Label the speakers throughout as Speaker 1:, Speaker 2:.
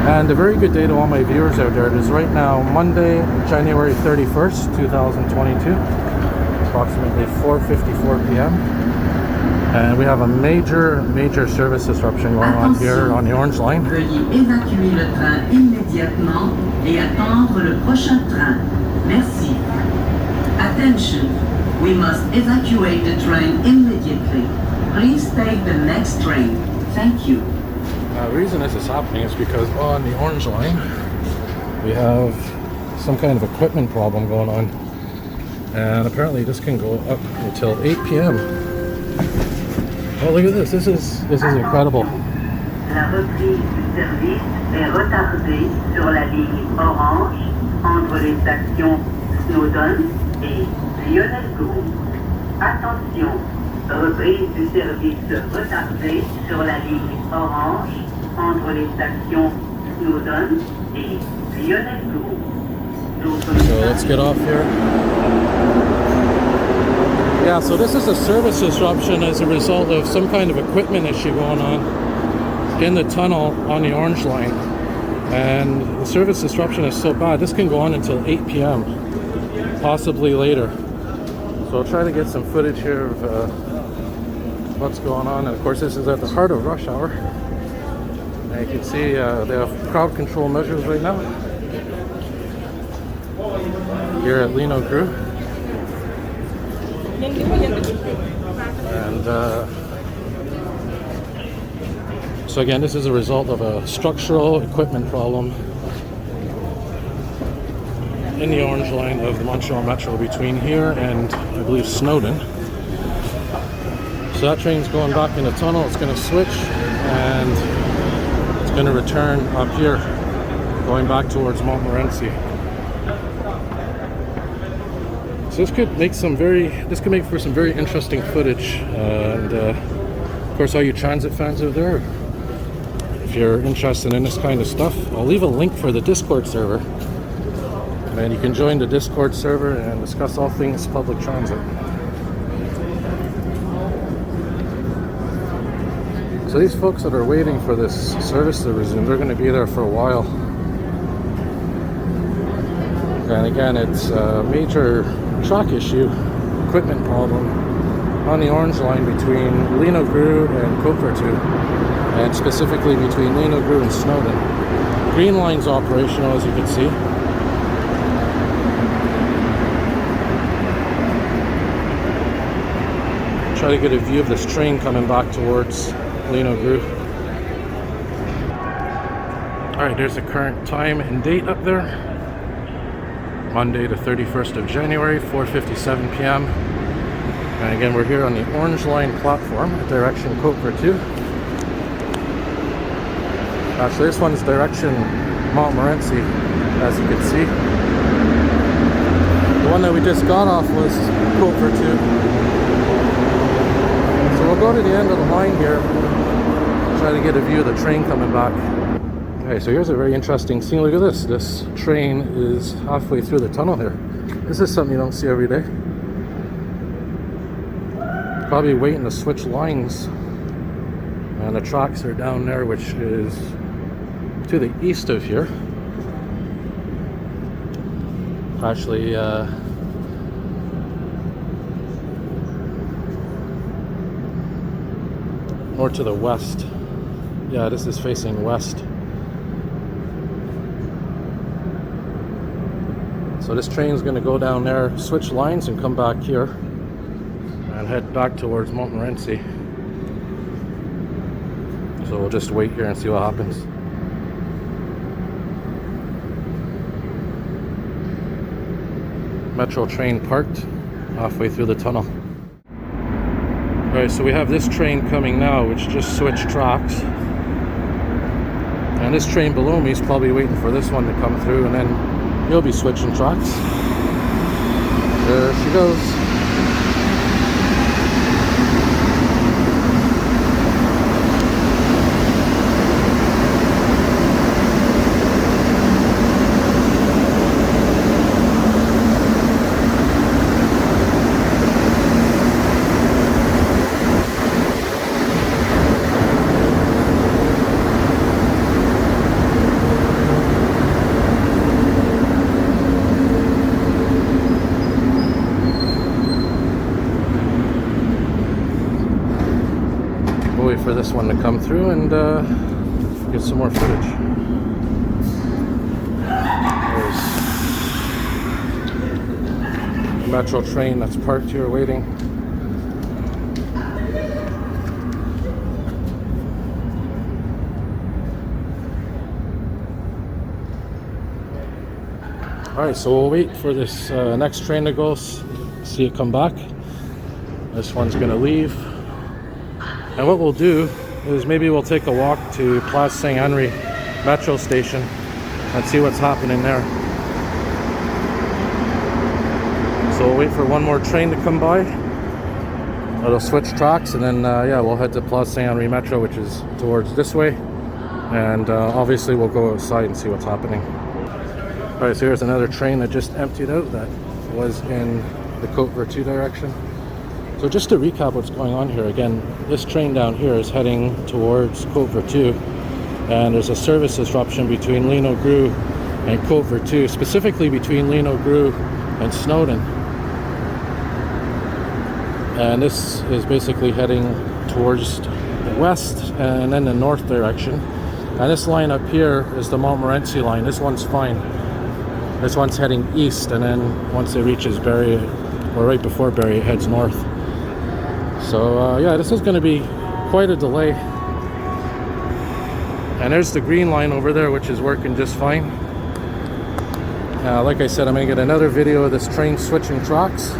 Speaker 1: And a very good day to all my viewers out there. It is right now Monday, January 31st, 2022, approximately 4:54 p.m. And we have a major service disruption going on here on the Orange Line.
Speaker 2: Veuillez évacuer le train immédiatement et attendre le prochain train. Merci. Attention, we must evacuate the train immediately. Please take the next train. Thank you.
Speaker 1: The reason this is happening is because on the Orange Line we have some kind of equipment problem going on, and apparently this can go up until 8 p.m. Oh, look at this! This is incredible.
Speaker 2: La reprise du service est retardée sur la ligne orange entre les stations Snowdon et Lionel-Groulx. Attention, reprise du service retardée sur la ligne orange entre les stations Snowdon et Lionel-Groulx.
Speaker 1: So let's get off here. Yeah, so this is a service disruption as a result of some kind of equipment issue going on in the tunnel on the Orange Line. And the service disruption is so bad, this can go on until 8 p.m., possibly later. So I'll try to get some footage here of what's going on. And of course, this is at the heart of rush hour. And you can see they have crowd control measures right now here at Lionel-Groulx. And so again, this is a result of a structural equipment problem in the Orange Line of the Montreal Metro between here and I believe Snowdon. So that train's going back in the tunnel. It's going to switch and it's going to return up here, going back towards Montmorency. So this could make for some very interesting footage. And of course, all you transit fans out there, if you're interested in this kind of stuff, I'll leave a link for the Discord server. And you can join the Discord server and discuss all things public transit. So these folks that are waiting for this service to resume, they're going to be there for a while. And again, it's a major track issue, equipment problem on the Orange Line between Lionel-Groulx and Côte-Vertu, and specifically between Lionel-Groulx and Snowdon. Green Line's operational, as you can see. Try to get a view of this train coming back towards Lionel-Groulx. Alright, there's the current time and date up there. Monday the 31st of January, 4:57 p.m. And again, we're here on the Orange Line platform, direction Côte-Vertu. Actually, this one's direction Montmorency, as you can see. The one that we just got off was Côte-Vertu. So we'll go to the end of the line here, try to get a view of the train coming back. Okay, so here's a very interesting scene. Look at this. This train is halfway through the tunnel here. This is something you don't see every day. Probably waiting to switch lines. And the tracks are down there, which is to the east of here. Actually, more to the west. Yeah, this is facing west. So this train is going to go down there, switch lines, and come back here and head back towards Montmorency. So we'll just wait here and see what happens. Metro train parked halfway through the tunnel. Alright, so we have this train coming now, which just switched tracks. And this train below me is probably waiting for this one to come through, and then he'll be switching tracks. There she goes. this one to come through and get some more footage. There's a metro train that's parked here waiting. Alright, so we'll wait for this next train to go, see it come back. This one's gonna leave. And what we'll do is maybe we'll take a walk to Place Saint-Henri Metro Station and see what's happening there. So we'll wait for one more train to come by. It'll switch tracks, and then yeah, we'll head to Place Saint-Henri Metro, which is towards this way. And obviously we'll go outside and see what's happening. Alright, so here's another train that just emptied out that was in the Côte Vertu direction. So just to recap what's going on here, again, this train down here is heading towards Côte Vertu, and there's a service disruption between Lionel-Groulx and Côte Vertu, specifically between Lionel-Groulx and Snowdon. And this is basically heading towards the west and then the north direction. And this line up here is the Montmorency line. This one's fine. This one's heading east, and then once it reaches Barrie, or right before Barrie, it heads north. So yeah, this is going to be quite a delay. And there's the green line over there, which is working just fine. Like I said, I'm going to get another video of this train switching tracks.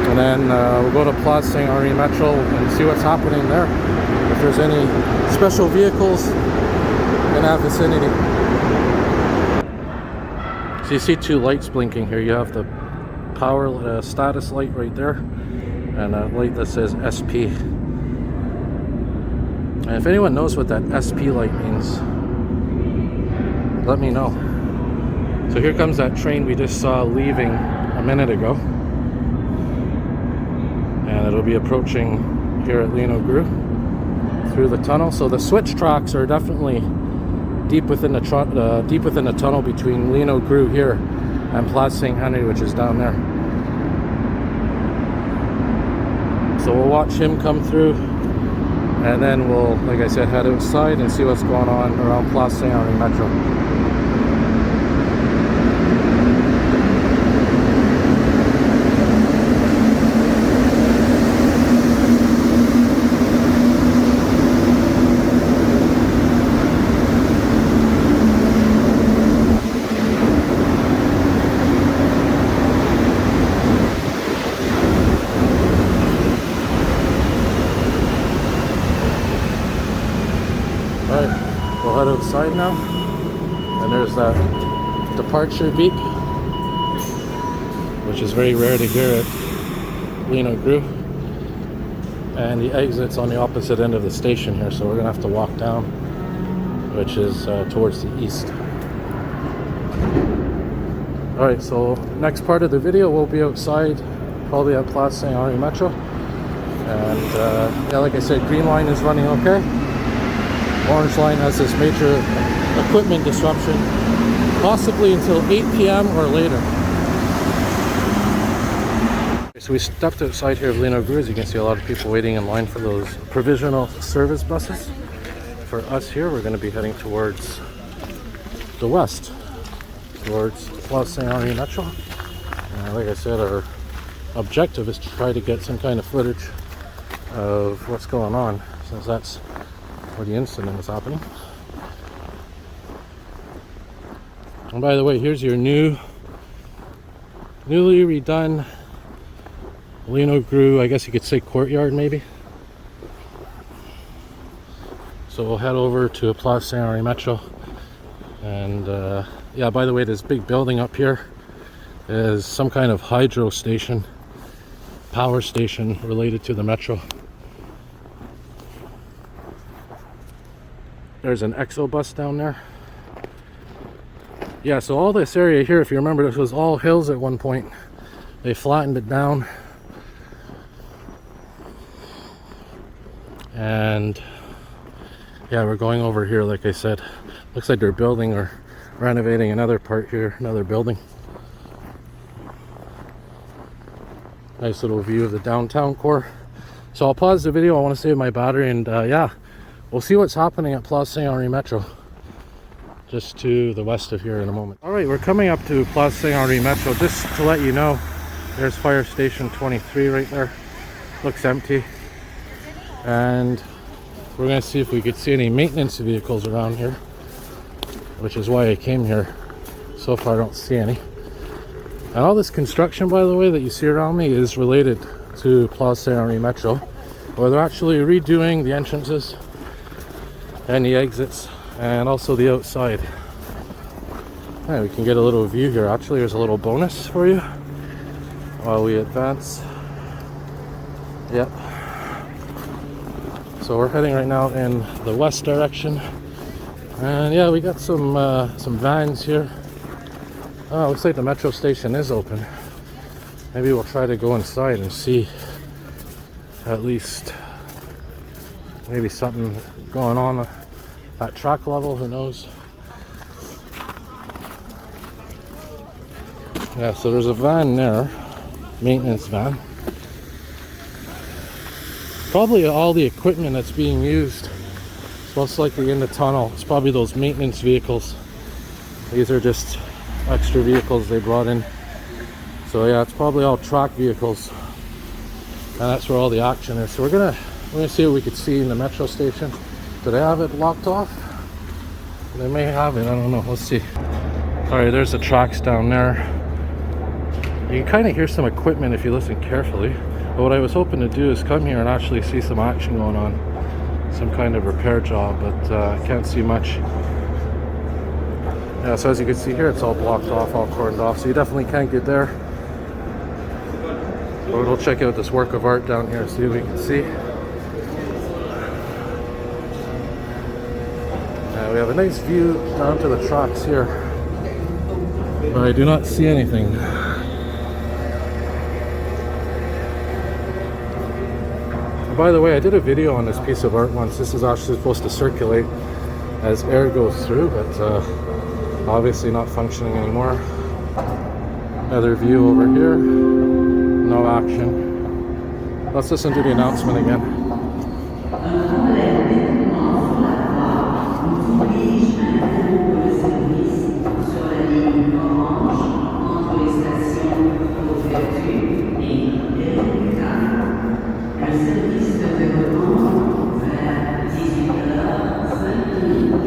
Speaker 1: And then we'll go to Place Saint-Henri Metro and see what's happening there. If there's any special vehicles in that vicinity. So you see two lights blinking here. You have the power status light right there, and a light that says SP. And if anyone knows what that SP light means, let me know. So here comes that train we just saw leaving a minute ago, and it'll be approaching here at Lionel-Groulx through the tunnel. So the switch tracks are definitely deep within the tunnel between Lionel-Groulx here and Place Saint-Henri, which is down there. So we'll watch him come through, and then we'll, like I said, head outside and see what's going on around Place Saint-Henri Metro. We'll head outside now, and there's that departure beep, which is very rare to hear at Lionel-Groulx, and the exit's on the opposite end of the station here, so we're gonna have to walk down, which is towards the east. Alright, so next part of the video we'll be outside, probably at Place Saint-Henri Metro, and yeah, like I said, green line is running okay. Orange line has this major equipment disruption, possibly until 8 p.m. or later. So we stepped outside here of Lionel-Groulx. As you can see, a lot of people waiting in line for those provisional service buses. For us here, we're going to be heading towards the west, towards Place Saint-Henri Metro. Like I said, our objective is to try to get some kind of footage of what's going on, since that's where the incident was happening. And by the way, here's your newly redone Lionel-Groulx, I guess you could say courtyard maybe. So we'll head over to Place Saint-Henri Metro, and yeah, by the way, this big building up here is some kind of hydro station, power station related to the metro. There's an EXO bus down there. Yeah, so all this area here, if you remember, this was all hills at one point. They flattened it down. And yeah, we're going over here, like I said. Looks like they're building or renovating another part here, another building. Nice little view of the downtown core. So I'll pause the video. I want to save my battery, and yeah, we'll see what's happening at Place Saint-Henri Metro, just to the west of here in a moment. All right, we're coming up to Place Saint-Henri Metro. Just to let you know, there's fire station 23 right there. Looks empty. And we're going to see if we could see any maintenance vehicles around here, which is why I came here. So far I don't see any. And all this construction, by the way, that you see around me is related to Place Saint-Henri Metro, where they're actually redoing the entrances and the exits and also the outside. Yeah, we can get a little view here. Actually, there's a little bonus for you while we advance. Yep. So we're heading right now in the west direction, and yeah, we got some vans here. Oh, looks like the metro station is open. Maybe we'll try to go inside and see at least maybe something going on at track level. Who knows? Yeah, so there's a van there, maintenance van. Probably all the equipment that's being used is most likely in the tunnel. It's probably those maintenance vehicles. These are just extra vehicles they brought in. So yeah, it's probably all track vehicles, and that's where all the action is. So we're gonna see what we could see in the metro station. Do they have it blocked off? They may have it, I don't know. Let's see. Alright, there's the tracks down there. You can kind of hear some equipment if you listen carefully. But what I was hoping to do is come here and actually see some action going on. Some kind of repair job, but I can't see much. Yeah, so as you can see here, it's all blocked off, all cordoned off, so you definitely can't get there. But we'll check out this work of art down here, see what we can see. We have a nice view down to the tracks here, but I do not see anything. By the way, I did a video on this piece of art once. This is actually supposed to circulate as air goes through, but obviously not functioning anymore. Another view over here, no action. Let's listen to the announcement again.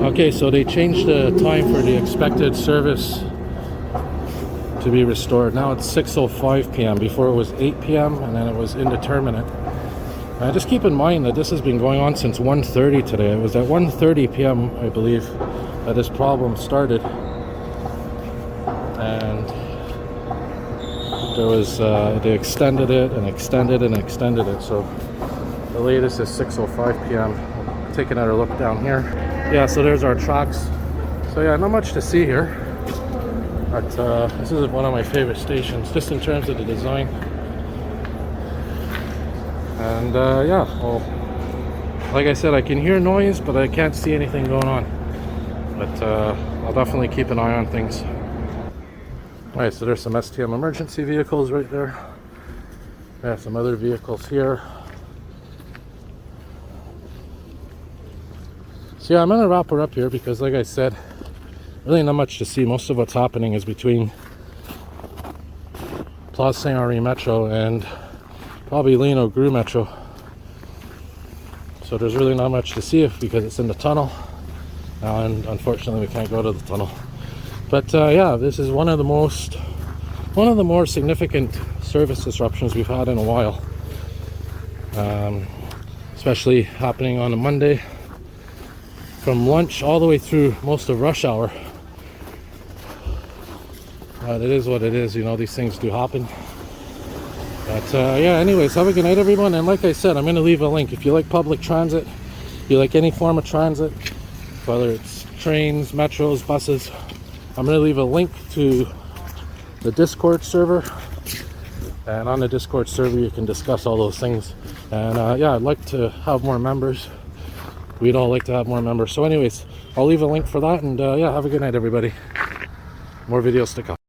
Speaker 1: Okay, so they changed the time for the expected service to be restored. Now it's 6:05 p.m. Before it was 8 p.m. and then it was indeterminate. Just keep in mind that this has been going on since 1:30 today. It was at 1:30 p.m. I believe that this problem started, and there was they extended it and extended and extended it. So the latest is 6:05 p.m. Take another look down here. Yeah, so there's our tracks. So yeah, not much to see here, but this is one of my favorite stations, just in terms of the design. And yeah, well, like I said, I can hear noise, but I can't see anything going on. But I'll definitely keep an eye on things. Alright, so there's some STM emergency vehicles right there. We have some other vehicles here. So yeah, I'm gonna wrap her up here because, like I said, really not much to see. Most of what's happening is between Place Saint-Henri Metro and probably Lionel-Groulx Metro. So there's really not much to see because it's in the tunnel, and unfortunately we can't go to the tunnel. But yeah, this is one of the more significant service disruptions we've had in a while, especially happening on a Monday. From lunch all the way through most of rush hour. But it is what it is, you know, these things do happen. But yeah, anyways, have a good night everyone, and like I said, I'm going to leave a link. If you like public transit, you like any form of transit, whether it's trains, metros, buses, I'm going to leave a link to the Discord server, and on the Discord server you can discuss all those things. And yeah, I'd like to have more members. We'd all like to have more members. So anyways, I'll leave a link for that, and yeah, have a good night everybody. More videos to come.